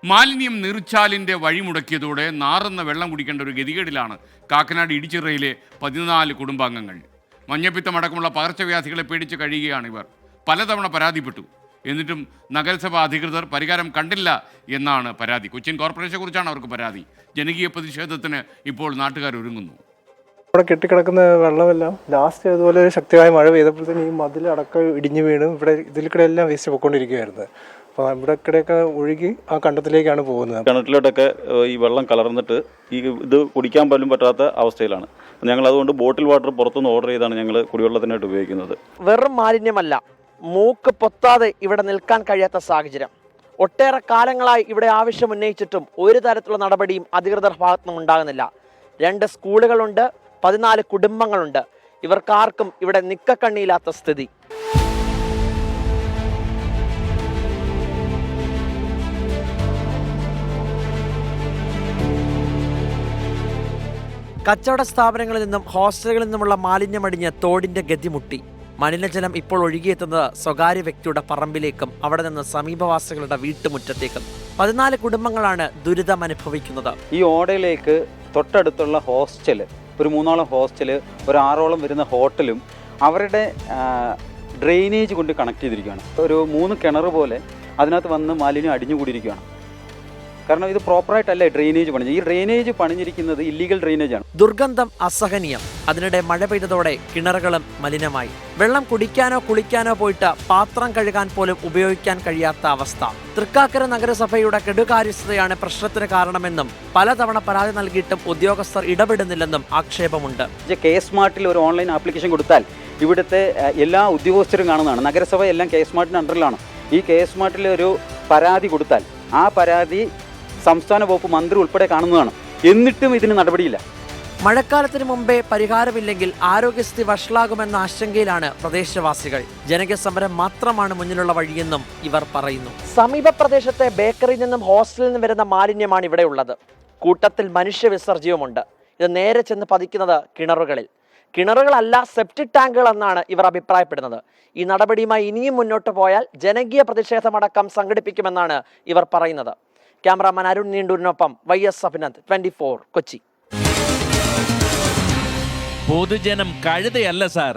മാലിന്യം നീർച്ചാലിൻ്റെ വഴിമുടക്കിയതോടെ നാറുന്ന വെള്ളം കുടിക്കേണ്ട ഒരു ഗതികേടിലാണ് കാക്കനാട് ഇടിച്ചിറയിലെ 14 കുടുംബാംഗങ്ങൾ. മഞ്ഞപ്പിത്തമടക്കമുള്ള പകർച്ചവ്യാധികളെ പേടിച്ച് കഴിയുകയാണ് ഇവർ. പലതവണ പരാതിപ്പെട്ടു. എന്നിട്ടും നഗരസഭാ അധികൃതർ പരിഹാരം കണ്ടില്ല എന്നാണ് പരാതി. കൊച്ചിൻ കോർപ്പറേഷനെ കുറിച്ചാണ് അവർക്ക് പരാതി. ജനകീയ പ്രതിഷേധത്തിന് ഇപ്പോൾ നാട്ടുകാർ ഒരുങ്ങുന്നു. ഇവിടെ കെട്ടിക്കിടക്കുന്ന വെള്ളമെല്ലാം ലാസ്റ്റ് അതുപോലെ ശക്തിയായ മഴ പെയ്തപ്പോഴത്തേന് ഈ മതിലടക്കം ഇടിഞ്ഞു വീണ് ഇവിടെ ഇതിൽ കൂടെ എല്ലാം വേസ്റ്റ് പൊയ്ക്കൊണ്ടിരിക്കുകയായിരുന്നു. അപ്പോൾ ഇവിടെ കൂടെയൊക്കെ ഒഴുകി ആ കണ്ടത്തിലേക്കാണ് പോകുന്നത്. കിണറ്റിലോട്ടൊക്കെ ഈ വെള്ളം കലർന്നിട്ട് ഇത് കുടിക്കാൻ പോലും പറ്റാത്ത അവസ്ഥയിലാണ്. ഞങ്ങൾ അതുകൊണ്ട് ബോട്ടിൽ വാട്ടർ പുറത്തുനിന്ന് ഓർഡർ ചെയ്താണ് ഞങ്ങൾ കുടിവെള്ളത്തിനായിട്ട് ഉപയോഗിക്കുന്നത്. വെറും മാലിന്യമല്ല, മൂക്ക് പൊത്താതെ ഇവിടെ നിൽക്കാൻ കഴിയാത്ത സാഹചര്യം. ഒട്ടേറെ കാലങ്ങളായി ഇവിടെ ആവശ്യം ഉന്നയിച്ചിട്ടും ഒരു തരത്തിലുള്ള നടപടിയും അധികൃതർ ഭാഗത്തുനിന്നും ഉണ്ടാകുന്നില്ല. 2 സ്കൂളുകളുണ്ട്, 14 കുടുംബങ്ങളുണ്ട്. ഇവർക്കാർക്കും ഇവിടെ നിക്കക്കണ്ണിയില്ലാത്ത സ്ഥിതി. കച്ചവട സ്ഥാപനങ്ങളിൽ നിന്നും ഹോസ്റ്റലുകളിൽ നിന്നുമുള്ള മാലിന്യമടിഞ്ഞ് തോടിന്റെ ഗതിമുട്ടി. മലിനജലം ഇപ്പോൾ ഒഴുകിയെത്തുന്നത് സ്വകാര്യ വ്യക്തിയുടെ പറമ്പിലേക്കും അവിടെ നിന്ന് സമീപവാസികളുടെ വീട്ടുമുറ്റത്തേക്കും. 14 കുടുംബങ്ങളാണ് ദുരിതം അനുഭവിക്കുന്നത്. ഈ ഓടയിലേക്ക് തൊട്ടടുത്തുള്ള ഹോസ്റ്റൽ, ഒരു 3ഓളം ഹോസ്റ്റൽ, ഒരു 6ഓളം വരുന്ന ഹോട്ടലും അവരുടെ ഡ്രെയിനേജ് കൊണ്ട് കണക്ട് ചെയ്തിരിക്കുകയാണ്. ഒരു 3 കിണർ പോലെ അതിനകത്ത് വന്ന് മാലിന്യം അടിഞ്ഞുകൂടിയിരിക്കുകയാണ്. കാരണം ഇത് പ്രോപ്പറായിട്ടല്ല ഡ്രെയിനേജ് പണിഞ്ഞത്. ഈ ഡ്രെയിനേജ് പണിഞ്ഞിരിക്കുന്നത് ഇല്ലീഗൽ ഡ്രെയിനേജാണ്. ദുർഗന്ധം അസഹനീയം. അതിനിടെ മഴ പെയ്തതോടെ കിണറുകളും മലിനമായി. വെള്ളം കുടിക്കാനോ കുളിക്കാനോ പോയിട്ട് പാത്രം കഴുകാൻ പോലും ഉപയോഗിക്കാൻ കഴിയാത്ത അവസ്ഥ. തൃക്കാക്കര നഗരസഭയുടെ കെടുകാര്യസ്ഥതയാണ് പ്രശ്നത്തിന് കാരണമെന്നും പലതവണ പരാതി നൽകിയിട്ടും ഉദ്യോഗസ്ഥർ ഇടപെടുന്നില്ലെന്നും ആക്ഷേപമുണ്ട്. കെ-സ്മാർട്ടിൽ ഒരു ഓൺലൈൻ ആപ്ലിക്കേഷൻ കൊടുത്താൽ ഇവിടുത്തെ എല്ലാ ഉദ്യോഗസ്ഥരും കാണുന്നതാണ്. നഗരസഭ എല്ലാം കെ-സ്മാർട്ടിൻ്റെ അണ്ടറിലാണ്. ഈ കെ-സ്മാർട്ടിൽ ഒരു പരാതി കൊടുത്താൽ ആ പരാതി സംസ്ഥാന വകുപ്പ് മന്ത്രി ഉൾപ്പെടെ കാണുന്നതാണ്. എന്നിട്ടും ഇതിന് നടപടിയില്ല. മഴക്കാലത്തിന് മുമ്പേ പരിഹാരമില്ലെങ്കിൽ ആരോഗ്യസ്ഥിതി വഷളാകുമെന്ന ആശങ്കയിലാണ് പ്രദേശവാസികൾ. ജനകീയ സമരം മാത്രമാണ് മുന്നിലുള്ള വഴിയെന്നും ഇവർ പറയുന്നു. സമീപ പ്രദേശത്തെ ബേക്കറിയിൽ നിന്നും ഹോസ്റ്റലിൽ നിന്നും വരുന്ന മാലിന്യമാണ് ഇവിടെ ഉള്ളത്. കൂട്ടത്തിൽ മനുഷ്യ വിസർജ്യവുമുണ്ട്. ഇത് നേരെ ചെന്ന് പതിക്കുന്നത് കിണറുകളിൽ. കിണറുകളല്ല, സെപ്റ്റിക് ടാങ്കുകൾ എന്നാണ് ഇവർ അഭിപ്രായപ്പെടുന്നത്. ഈ നടപടിയുമായി ഇനിയും മുന്നോട്ട് പോയാൽ ജനകീയ പ്രതിഷേധമടക്കം സംഘടിപ്പിക്കുമെന്നാണ് ഇവർ പറയുന്നത്. ക്യാമറാമാൻ അരുൺ നീണ്ടൂരിനൊപ്പം YS അഭിനന്ദ്, 24 കൊച്ചി. പൊതുജനം കഴുതയല്ല സാർ.